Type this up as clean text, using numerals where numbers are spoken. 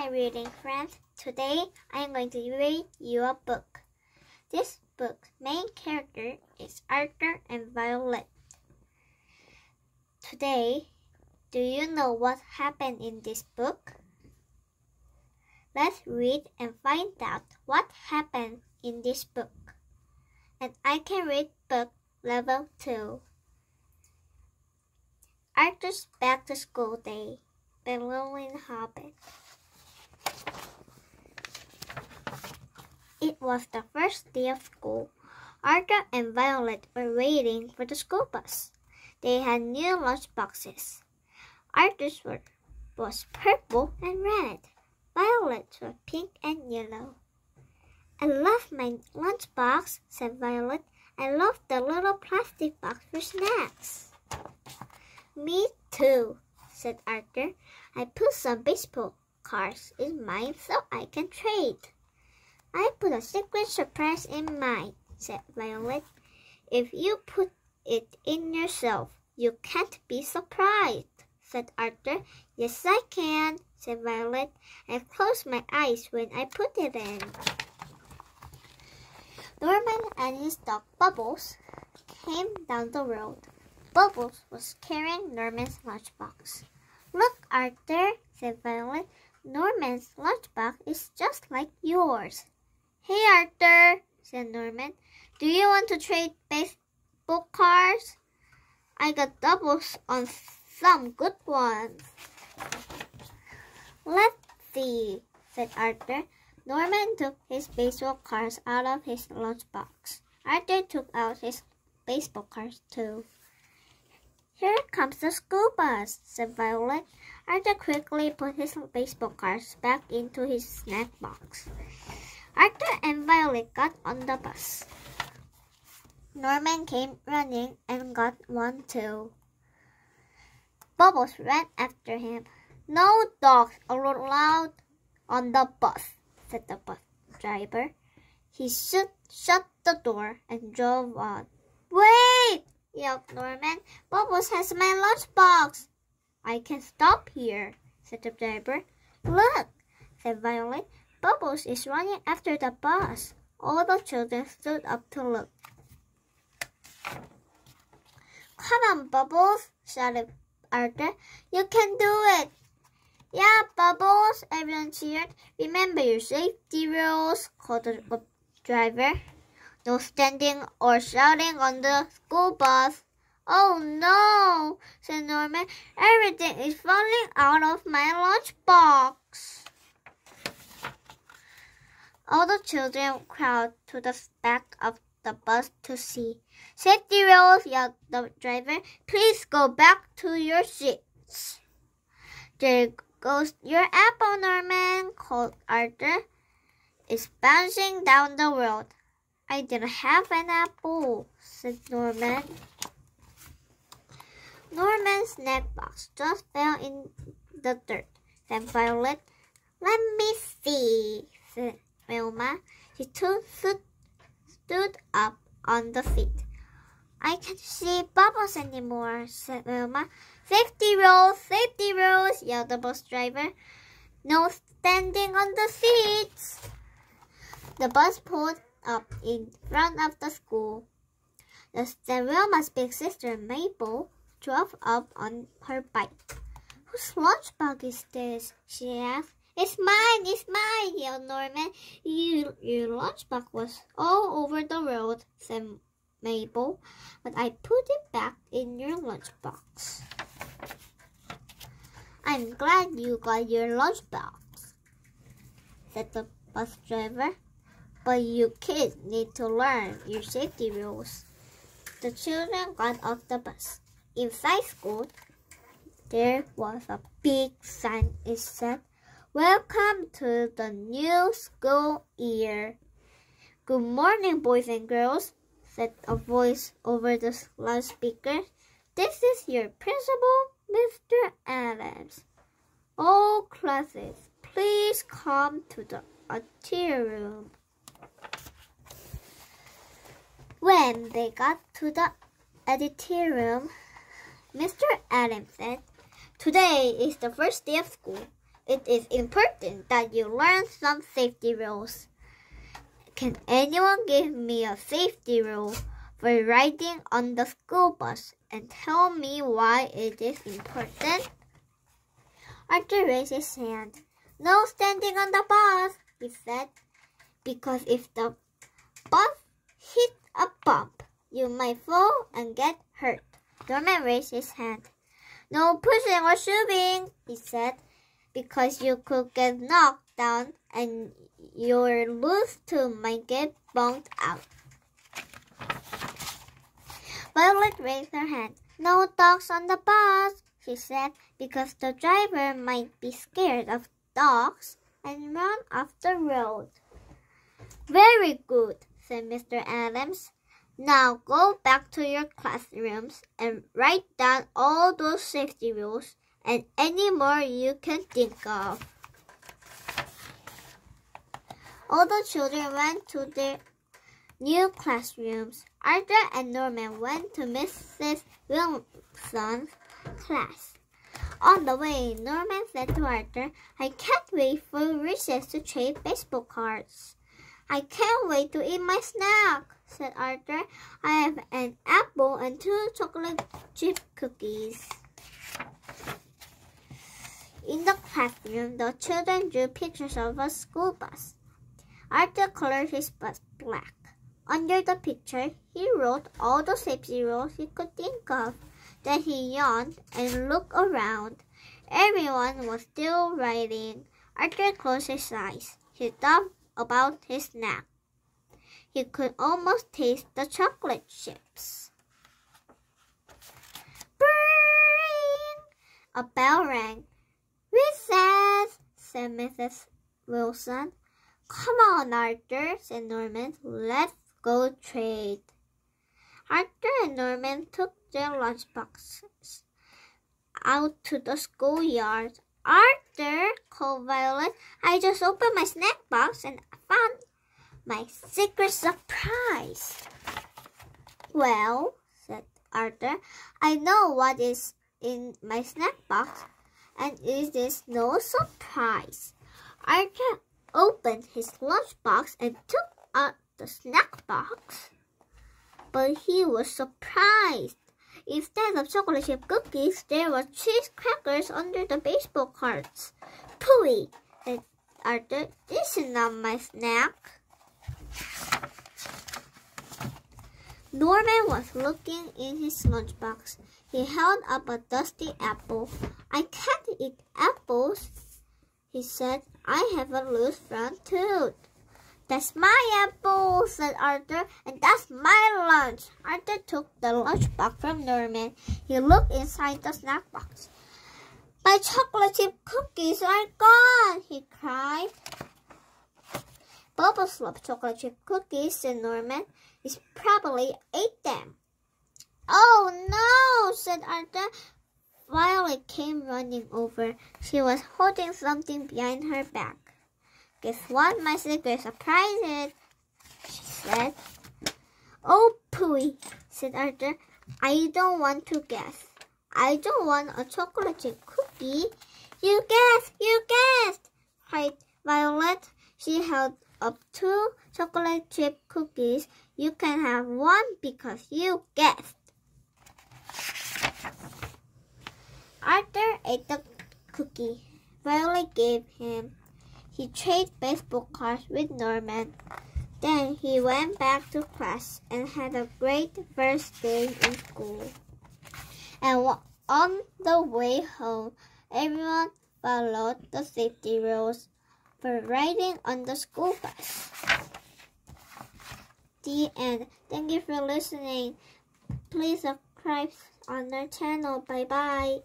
my reading friends. Today I am going to read you a book. This book's main character is Arthur and Violet. Today, do you know what happened in this book? Let's read and find out what happened in this book. And I can read book level 2. Arthur's back to school day by Llewellyn Hobbit. It was the first day of school. Arthur and Violet were waiting for the school bus. They had new lunch boxes. Arthur's was purple and red. Violet's were pink and yellow. I love my lunchbox, said Violet. I love the little plastic box for snacks. Me too, said Arthur. I put some baseball cards in mine so I can trade. I put a secret surprise in mine, said Violet. If you put it in yourself, you can't be surprised, said Arthur. Yes, I can, said Violet. I closed my eyes when I put it in. Norman and his dog Bubbles came down the road. Bubbles was carrying Norman's lunchbox. Look, Arthur, said Violet. Norman's lunchbox is just like yours. Hey, Arthur, said Norman. Do you want to trade baseball cards? I got doubles on some good ones. Let's see, said Arthur. Norman took his baseball cards out of his lunchbox. Arthur took out his baseball cards too. Here comes the school bus, said Violet. Arthur quickly put his baseball cards back into his snack box. Arthur and Violet got on the bus. Norman came running and got one too. Bubbles ran after him. No dogs are allowed on the bus, said the bus driver. He shut the door and drove on. Wait! Yelled Norman. Bubbles has my lunchbox. I can stop here, said the driver. Look, said Violet. Bubbles is running after the bus. All the children stood up to look. Come on, Bubbles, shouted Arthur. You can do it. Yeah, Bubbles, everyone cheered. Remember your safety rules, called the driver. No standing or shouting on the school bus. Oh no, said Norman. Everything is falling out of my lunchbox. All the children crowded to the back of the bus to see. Safety rules, yelled the driver. Please go back to your seats. There goes your apple, Norman, called Arthur. It's bouncing down the road. I didn't have an apple, said Norman. Norman's snack box just fell in the dirt, said Violet. Let me see, said Wilma. She stood up on the seat. I can't see Bubbles anymore, said Wilma. Safety rules, yelled the bus driver. No standing on the seats. The bus pulled up in front of the school. Then Wilma's big sister Mabel drove up on her bike. Whose lunchbox is this? She asked. It's mine, yelled Norman. Your lunchbox was all over the road, said Mabel, but I put it back in your lunchbox. I'm glad you got your lunchbox, said the bus driver, but you kids need to learn your safety rules. The children got off the bus. Inside school, there was a big sign. It said, Welcome to the new school year. Good morning, boys and girls, said a voice over the loudspeaker. This is your principal, Mr. Adams. All classes, please come to the auditorium. When they got to the auditorium, Mr. Adams said, Today is the first day of school. it is important that you learn some safety rules. Can anyone give me a safety rule for riding on the school bus and tell me why it is important? Arthur raised his hand. No standing on the bus, he said, because if the bus hit a bump, you might fall and get hurt. Norman raised his hand. No pushing or shoving, he said, because you could get knocked down and your loose tube might get bumped out. Violet raised her hand. No dogs on the bus, she said, because the driver might be scared of dogs and run off the road. Very good, said Mr. Adams. Now go back to your classrooms and write down all those safety rules and any more you can think of. All the children went to their new classrooms. Arthur and Norman went to Mrs. Wilson's class. On the way, Norman said to Arthur, I can't wait for recess to trade baseball cards. I can't wait to eat my snack, said Arthur. I have an apple and 2 chocolate chip cookies. In the classroom, the children drew pictures of a school bus. Arthur colored his bus black. Under the picture, he wrote all the safety rules he could think of. Then he yawned and looked around. Everyone was still writing. Arthur closed his eyes. He thought about his snack. He could almost taste the chocolate chips. Bring! A bell rang. Recess, said Mrs. Wilson. Come on, Arthur, said Norman. Let's go trade. Arthur and Norman took their lunchboxes out to the schoolyard. Arthur, called Violet, I just opened my snack box and found my secret surprise. Well, said Arthur, I know what is in my snack box, and it is no surprise. Arthur opened his lunchbox and took out the snack box, but he was surprised. Instead of chocolate chip cookies, there were cheese crackers under the baseball cards. Pooey, said Arthur, this is not my snack. Norman was looking in his lunchbox. He held up a dusty apple. I can't eat apples, he said. I have a loose front tooth. That's my apple, said Arthur, and that's my lunch. Arthur took the lunchbox from Norman. He looked inside the snack box. My chocolate chip cookies are gone, he cried. Bubbles loves chocolate chip cookies, said Norman. He probably ate them. Oh no, said Arthur. Violet came running over. She was holding something behind her back. Guess what my secret surprise is, she said. Oh, pooey, said Arthur. I don't want to guess. I don't want a chocolate chip cookie. You guessed, cried Violet. She held up 2 chocolate chip cookies. You can have one because you guessed. Arthur ate the cookie Violet gave him. He traded baseball cards with Norman. Then he went back to class and had a great first day in school. And on the way home, everyone followed the safety rules for riding on the school bus. The end. Thank you for listening. Please subscribe on our channel. Bye-bye.